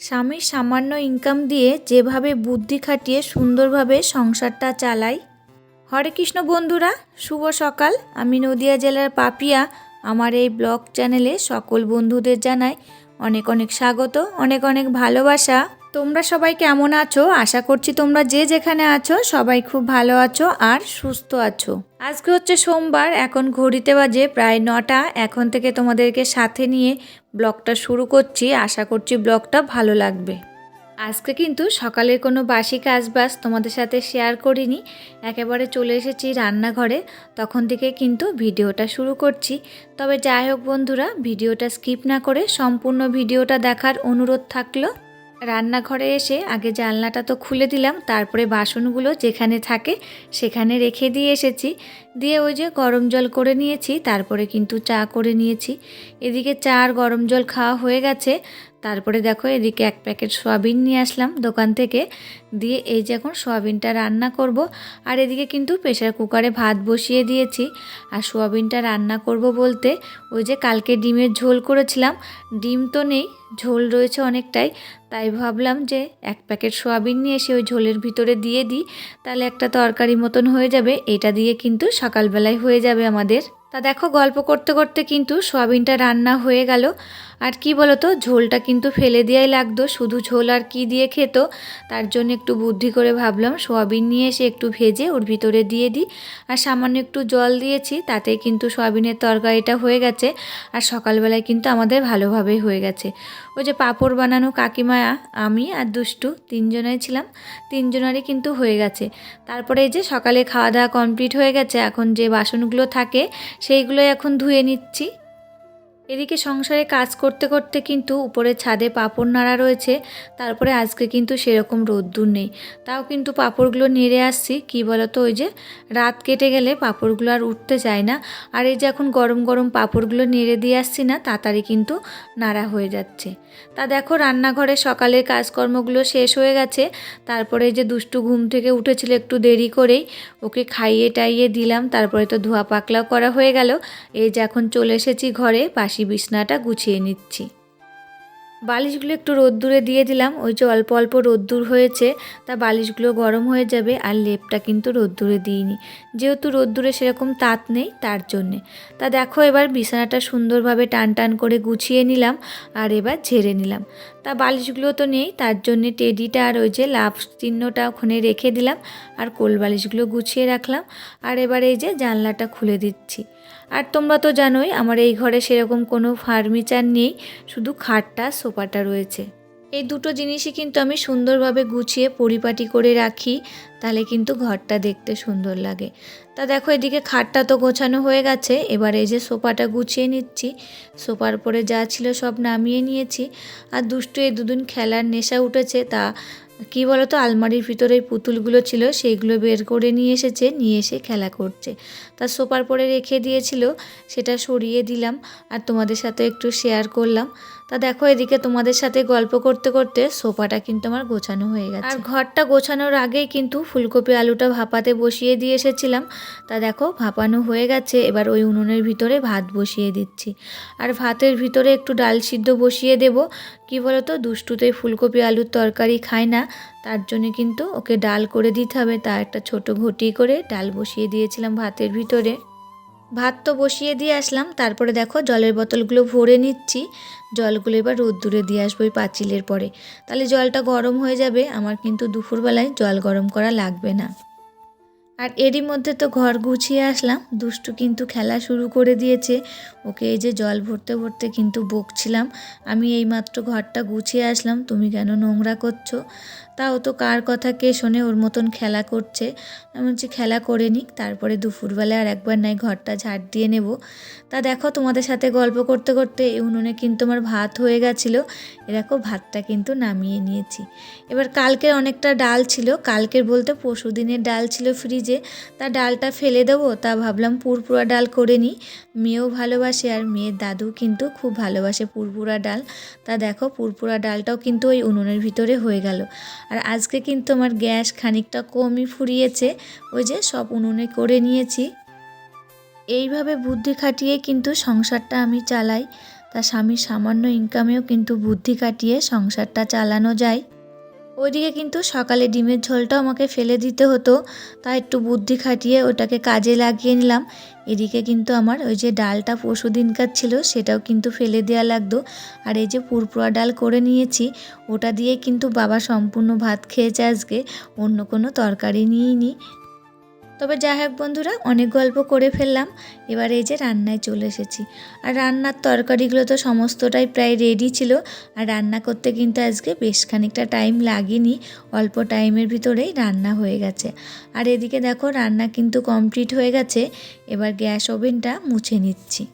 স্বামীর সামান্য ইনকাম দিয়ে যেভাবে বুদ্ধি খাটিয়ে সুন্দরভাবে সংসারটা চালাই। হরে কৃষ্ণ বন্ধুরা, শুভ সকাল। আমি নদিয়া জেলার পাপিয়া। আমার এই ব্লগ চ্যানেলে সকল বন্ধুদের জানাই অনেক অনেক স্বাগত, অনেক অনেক ভালোবাসা। তোমরা সবাই কেমন আছো? আশা করছি তোমরা যে যেখানে আছো সবাই খুব ভালো আছো আর সুস্থ আছো। আজকে হচ্ছে সোমবার, এখন ঘড়িতে বাজে প্রায় 9টা। এখন থেকে তোমাদেরকে সাথে নিয়ে ব্লগটা শুরু করছি। আশা করছি ব্লগটা ভালো লাগবে। আজকে কিন্তু সকালের কোনো বাসি কাজবাজ তোমাদের সাথে শেয়ার করিনি, একেবারে চলে এসেছি রান্নাঘরে। তখন থেকে কিন্তু ভিডিওটা শুরু করছি। তবে যাই হোক বন্ধুরা, ভিডিওটা স্কিপ না করে সম্পূর্ণ ভিডিওটা দেখার অনুরোধ থাকলো। রান্নাঘরে এসে আগে জানলাটা তো খুলে দিলাম, তারপরে বাসনগুলো যেখানে থাকে সেখানে রেখে দিয়ে এসেছি। দিয়ে ওই যে গরম জল করে নিয়েছি, তারপরে কিন্তু চা করে নিয়েছি। এদিকে চা আর গরম জল খাওয়া হয়ে গেছে। তারপরে দেখো এদিকে 1 প্যাকেট সয়াবিন নিয়ে আসলাম দোকান থেকে। দিয়ে এই যে এখন সয়াবিনটা রান্না করব। আর এদিকে কিন্তু প্রেসার কুকারে ভাত বসিয়ে দিয়েছি। আর সয়াবিনটা রান্না করব বলতে ওই যে কালকে ডিমের ঝোল করেছিলাম, ডিম তো নেই, ঝোল রয়েছে অনেকটাই। তাই ভাবলাম যে 1 প্যাকেট সয়াবিন নিয়ে এসে ওই ঝোলের ভিতরে দিয়ে দিই, তাহলে একটা তরকারি মতন হয়ে যাবে। এটা দিয়ে কিন্তু সকালবেলায় হয়ে যাবে আমাদের। তা দেখো গল্প করতে করতে কিন্তু সয়াবিনটা রান্না হয়ে গেল। আর কি বলতো, ঝোলটা কিন্তু ফেলে দেওয়াই লাগতো, শুধু ঝোল আর কি দিয়ে খেত। তার জন্য একটু বুদ্ধি করে ভাবলাম সয়াবিন নিয়ে এসে একটু ভেজে ওর ভিতরে দিয়ে দিই। আর সামান্য একটু জল দিয়েছি, তাতেই কিন্তু সয়াবিনের তরকারিটা হয়ে গেছে। আর সকালবেলায় কিন্তু আমাদের ভালোভাবেই হয়ে গেছে। ওই যে পাঁপড় বানানো কাকিমা, আমি আর দুষ্টু 3 জনাই ছিলাম, 3 জনারই কিন্তু হয়ে গেছে। তারপরে এই যে সকালে খাওয়া দাওয়া কমপ্লিট হয়ে গেছে, এখন যে বাসনগুলো থাকে সেইগুলোই এখন ধুয়ে নিচ্ছি। এদিকে সংসারে কাজ করতে করতে কিন্তু উপরে ছাদে পাঁপড় নাড়া রয়েছে। তারপরে আজকে কিন্তু সেরকম রোদ্দুর নেই, তাও কিন্তু পাঁপড়গুলো নেড়ে আসছি। কি বলতো, ওই যে রাত কেটে গেলে পাঁপড়গুলো আর উঠতে চায় না। আর এই যে এখন গরম গরম পাঁপড়গুলো নেড়ে দিয়ে আসছি না, তাড়াতাড়ি কিন্তু নাড়া হয়ে যাচ্ছে। তা দেখো রান্নাঘরে সকালের কাজকর্মগুলো শেষ হয়ে গেছে। তারপরে এই যে দুষ্টু ঘুম থেকে উঠেছিল একটু দেরি করেই, ওকে খাইয়ে টাইয়ে দিলাম। তারপরে তো ধোয়া পাকলাও করা হয়ে গেল। এই যে এখন চলে এসেছি ঘরে, বাসি বিছনাটা গুছিয়ে নিচ্ছি। বালিশগুলো একটু রোদ্দুরে দিয়ে দিলাম, ওই যে অল্প অল্প রোদ্দুর হয়েছে, তা বালিশগুলো গরম হয়ে যাবে। আর লেপটা কিন্তু রোদ্দুরে দিইনি, যেহেতু রোদ্দুরে সেরকম তাত নেই তার জন্যে। তা দেখো এবার বিছানাটা সুন্দরভাবে টান টান করে গুছিয়ে নিলাম। আর এবার ঝেড়ে নিলাম। তা বালিশগুলো তো নেই, তার জন্যে টেডিটা আর ওই যে লাভ চিহ্নটা ওখানে রেখে দিলাম। আর কোল বালিশগুলো গুছিয়ে রাখলাম। আর এবার এই যে জানলাটা খুলে দিচ্ছি। আর তোমরা তো জানোই আমার এই ঘরে সেরকম কোনো ফার্নিচার নেই, শুধু খাটটা সোফাটা রয়েছে। এই দুটো জিনিসই কিন্তু আমি সুন্দরভাবে গুছিয়ে পরিপাটি করে রাখি, তাহলে কিন্তু ঘরটা দেখতে সুন্দর লাগে। তা দেখো এদিকে খাটটা তো গোছানো হয়ে গেছে, এবার এই যে সোফাটা গুছিয়ে নিচ্ছি। সোফার পরে যা ছিল সব নামিয়ে নিয়েছি। আর দুষ্টু এই দুদিন খেলার নেশা উঠেছে, তা কি বলতো, আলমারির ভিতরে পুতুলগুলো ছিল সেইগুলো বের করে নিয়ে এসেছে, নিয়ে এসে খেলা করছে। তার সোফার পরে রেখে দিয়েছিল, সেটা সরিয়ে দিলাম আর তোমাদের সাথে একটু শেয়ার করলাম। তা দেখো এদিকে তোমাদের সাথে গল্প করতে করতে সোফাটা কিন্তু আমার গোছানো হয়ে গেছে। আর ঘরটা গোছানোর আগেই কিন্তু ফুলকপি আলুটা ভাপাতে বসিয়ে দিয়ে এসেছিলাম। তা দেখো ভাপানো হয়ে গেছে, এবার ওই উনুনের ভিতরে ভাত বসিয়ে দিচ্ছি। আর ভাতের ভিতরে একটু ডাল সিদ্ধ বসিয়ে দেব। কি বলতো, দুষ্টুতে ফুলকপি আলুর তরকারি খায় না, তার জন্য কিন্তু ওকে ডাল করে দিতে হবে। তা একটা ছোট ঘটি করে ডাল বসিয়ে দিয়েছিলাম ভাতের ভিতরে। ভাত তো বসিয়ে দিয়ে আসলাম, তারপরে দেখো জলের বোতলগুলো ভরে নিচ্ছি। জলগুলো এবার রোদ্দুরে দিয়ে আসবো ওই পাঁচিলের পরে, তাহলে জলটা গরম হয়ে যাবে। আমার কিন্তু দুপুরবেলায় জল গরম করা লাগবে না। আর এরই মধ্যে তো ঘর গুছিয়ে আসলাম, দুষ্টু কিন্তু খেলা শুরু করে দিয়েছে। ওকে এই যে জল ভরতে ভরতে কিন্তু বকছিলাম, আমি এইমাত্র ঘরটা গুছিয়ে আসলাম, তুমি কেন নোংরা করছো? তাও তো কার কথা কে শোনে, ওর মতন খেলা করছে। আমি বলছি খেলা করে নিক, তারপরে দুপুরবেলায় আর একবার নাই ঘরটা ঝাড় দিয়ে নেব। তা দেখো তোমাদের সাথে গল্প করতে করতে এই উনুনে কিন্তু আমার ভাত হয়ে গেছিলো। এরকম ভাতটা কিন্তু নামিয়ে নিয়েছি। এবার কালকের অনেকটা ডাল ছিল, কালকের বলতে পরশু দিনের ডাল ছিল ফ্রিজে, তা ডালটা ফেলে দেবো, তা ভাবলাম পুরপুরা ডাল করে নিই। মেয়েও ভালোবাসে আর মেয়ের দাদু কিন্তু খুব ভালোবাসে পুরপুরা ডাল। তা দেখো পুরপুরা ডালটাও কিন্তু ওই উনুনের ভিতরে হয়ে গেল। আর আজকে কিন্তু আমার গ্যাস খানিকটা কমই ফুরিয়েছে, ওই যে সব উনুনে করে নিয়েছি। এইভাবে বুদ্ধি খাটিয়ে কিন্তু সংসারটা আমি চালাই। তা তা স্বামীর সামান্য ইনকামেও কিন্তু বুদ্ধি খাটিয়ে সংসারটা চালানো যায়। ওইদিকে কিন্তু সকালে ডিমের ঝোলটাও আমাকে ফেলে দিতে হতো, তাই একটু বুদ্ধি খাটিয়ে ওটাকে কাজে লাগিয়ে নিলাম। এদিকে কিন্তু আমার ওই যে ডালটা পরশু দিনকার ছিল সেটাও কিন্তু ফেলে দেওয়া লাগতো। আর এই যে পুরপুরা ডাল করে নিয়েছি, ওটা দিয়ে কিন্তু বাবা সম্পূর্ণ ভাত খেয়েছে আজকে, অন্য কোনো তরকারি নিইনি। তবে যাই হোক বন্ধুরা, অনেক গল্প করে ফেললাম, এবার এই যে রান্নায় চলে এসেছি। আর রান্নার তরকারিগুলো তো সমস্তটাই প্রায় রেডি ছিল, আর রান্না করতে কিন্তু আজকে বেশ খানিকটা টাইম লাগেনি, অল্প টাইমের ভিতরেই রান্না হয়ে গেছে। আর এদিকে দেখো রান্না কিন্তু কমপ্লিট হয়ে গেছে, এবার গ্যাস ওভেনটা মুছে নিচ্ছি।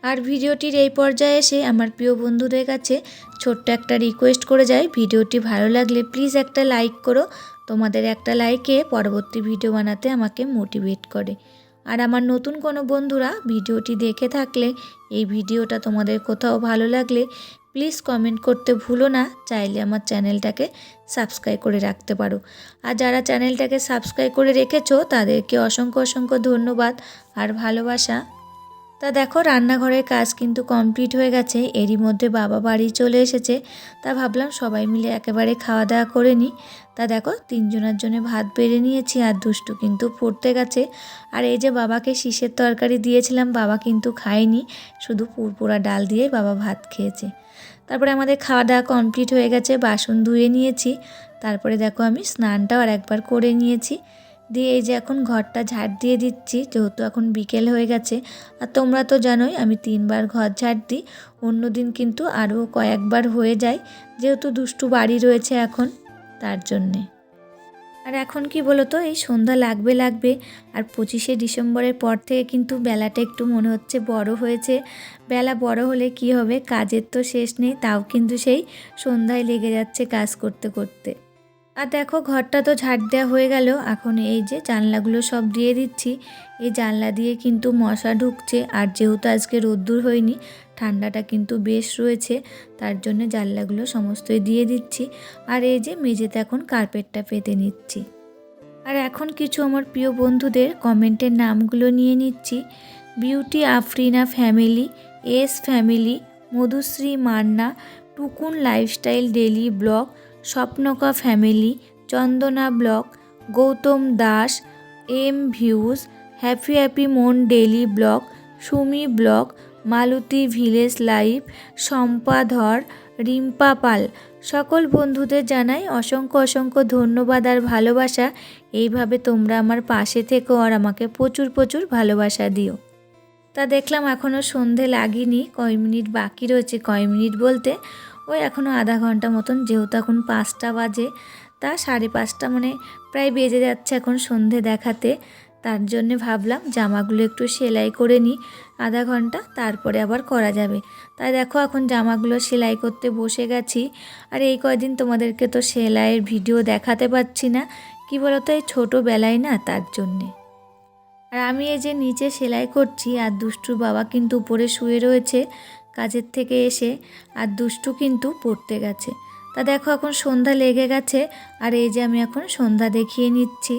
আর ভিডিওটির এই পর্যায়ে এসে আমার প্রিয় বন্ধুদের কাছে ছোট্ট একটা রিকোয়েস্ট করে যাই, ভিডিওটি ভালো লাগলে প্লিজ একটা লাইক করো। তোমাদের একটা লাইকে পরবর্তী ভিডিও বানাতে আমাকে মোটিভেট করে। আর আমার নতুন কোনো বন্ধুরা ভিডিওটি দেখে থাকলে এই ভিডিওটা তোমাদের কোথাও ভালো লাগলে প্লিজ কমেন্ট করতে ভুলো না, চাইলে আমার চ্যানেলটাকে সাবস্ক্রাইব করে রাখতে পারো। আর যারা চ্যানেলটাকে সাবস্ক্রাইব করে রেখেছো তাদেরকে অসংখ্য অসংখ্য ধন্যবাদ আর ভালোবাসা। তা দেখো রান্নাঘরের কাজ কিন্তু কমপ্লিট হয়ে গেছে, এরই মধ্যে বাবা বাড়ি চলে এসেছে। তা ভাবলাম সবাই মিলে একেবারে খাওয়া দাওয়া করে নিই। তা দেখো তিনজনের জন্য ভাত বেড়ে নিয়েছি, আর দুষ্টু কিন্তু পড়তে গেছে। আর এই যে বাবাকে শীষের তরকারি দিয়েছিলাম, বাবা কিন্তু খায়নি, শুধু পুরপুরা ডাল দিয়ে বাবা ভাত খেয়েছে। তারপরে আমাদের খাওয়া দাওয়া কমপ্লিট হয়ে গেছে, বাসন ধুয়ে নিয়েছি। তারপরে দেখো আমি স্নানটাও আর একবার করে নিয়েছি, দিয়ে এই যে এখন ঘরটা ঝাড় দিয়ে দিচ্ছি, যেহেতু এখন বিকেল হয়ে গেছে। আর তোমরা তো জানোই আমি 3বার ঘর ঝাড় দিই, অন্য দিন কিন্তু আরও কয়েকবার হয়ে যায়, যেহেতু দুষ্টু বাড়ি রয়েছে এখন, তার জন্যে। আর এখন কি বলো তো, এই সন্ধ্যা লাগবে আর 25শে ডিসেম্বরের পর থেকে কিন্তু বেলাটা একটু মনে হচ্ছে বড় হয়েছে। বেলা বড় হলে কি হবে, কাজের তো শেষ নেই, তাও কিন্তু সেই সন্ধ্যায় লেগে যাচ্ছে কাজ করতে করতে। আর দেখো ঘরটা তো ঝাড় দেওয়া হয়ে গেল, এখন এই যে জানলাগুলো সব দিয়ে দিচ্ছি। এই জানলা দিয়ে কিন্তু মশা ঢুকছে, আর যেহেতু আজকে রোদ্দুর হয়নি, ঠান্ডাটা কিন্তু বেশ রয়েছে, তার জন্য জানলাগুলো সমস্তই দিয়ে দিচ্ছি। আর এই যে মেঝেতে এখন কার্পেটটা পেতে নিচ্ছি। আর এখন কিছু আমার প্রিয় বন্ধুদের কমেন্টের নামগুলো নিয়ে নিচ্ছি। Beauty Afrina family, S family, Madhushree Manna, Tukun lifestyle daily blog, Swapnaka family, Chandana blog, Goutam Das, M views, happy মন daily blog, Sumi blog, Malati village life, Shampa Dhar, Rimpa পাল, সকল বন্ধুদের জানাই অসংখ্য অসংখ্য ধন্যবাদ আর ভালোবাসা। এইভাবে তোমরা আমার পাশে থেকো আর আমাকে প্রচুর প্রচুর ভালোবাসা দিও। তা দেখলাম এখনও সন্ধে লাগেনি, কয় মিনিট বাকি রয়েছে, কয় মিনিট বলতে ওই এখনও আধা ঘন্টা মতন, যেহেতু এখন 5টা বাজে, তা 5:30 মানে প্রায় বেজে যাচ্ছে এখন সন্ধে দেখাতে। তার জন্যে ভাবলাম জামাগুলো একটু সেলাই করে নিই, আধা ঘন্টা তারপরে আবার করা যাবে। তাই দেখো এখন জামাগুলো সেলাই করতে বসে গেছি। আর এই কয়দিন তোমাদেরকে তো সেলাইয়ের ভিডিও দেখাতে পারছি না, কি বলতো এই ছোটোবেলায় না, তার জন্যে। আর আমি এই যে নিচে সেলাই করছি, আর দুষ্টুর বাবা কিন্তু উপরে শুয়ে রয়েছে কাজের থেকে এসে, আর দুষ্টু কিন্তু পড়তে গেছে। তা দেখো এখন সন্ধ্যা লেগে গেছে, আর এই যে আমি এখন সন্ধ্যা দেখিয়ে নিচ্ছি।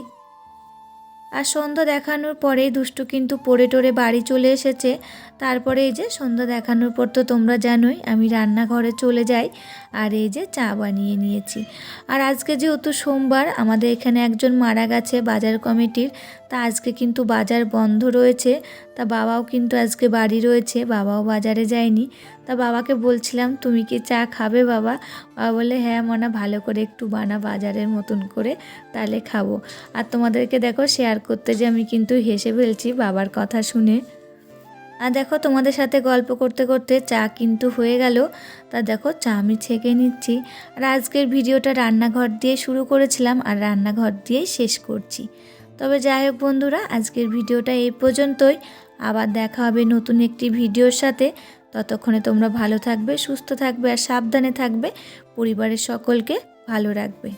আর সন্ধ্যা দেখানোর পরেই দুষ্টু কিন্তু পড়ে টরে বাড়ি চলে এসেছে। তারপরে এই যে সন্ধ্যা দেখানোর পর তো তোমরা জানোই আমি রান্নাঘরে চলে যাই, আর এই যে চা বানিয়ে নিয়েছি। আর আজকে যেহেতু সোমবার, আমাদের এখানে একজন মারা গেছে বাজার কমিটির, তা আজকে কিন্তু বাজার বন্ধ রয়েছে। তা বাবাও কিন্তু আজকে বাড়ি রয়েছে, বাবাও বাজারে যায়নি। তা বাবাকে বলছিলাম তুমি কি চা খাবে বাবা? বাবা বলে হ্যাঁ মনা, ভালো করে একটু বানা বাজারের মতন করে, তাহলে খাবো। আর তোমাদেরকে দেখো শেয়ার করতে যে আমি কিন্তু হেসে ফেলছি বাবার কথা শুনে। আর দেখো তোমাদের সাথে গল্প করতে করতে চা কিন্তু হয়ে গেল। তা দেখো চা আমি ছেঁকে নিচ্ছি। আর আজকের ভিডিওটা রান্নাঘর দিয়ে শুরু করেছিলাম, আর রান্নাঘর দিয়েই শেষ করছি। তবে যাই হোক বন্ধুরা, আজকের ভিডিওটা এই পর্যন্তই। আবার দেখা হবে নতুন একটি ভিডিওর সাথে। ততক্ষণে তোমরা ভালো থাকবে, সুস্থ থাকবে আর সাবধানে থাকবে, পরিবারের সকলকে ভালো রাখবে।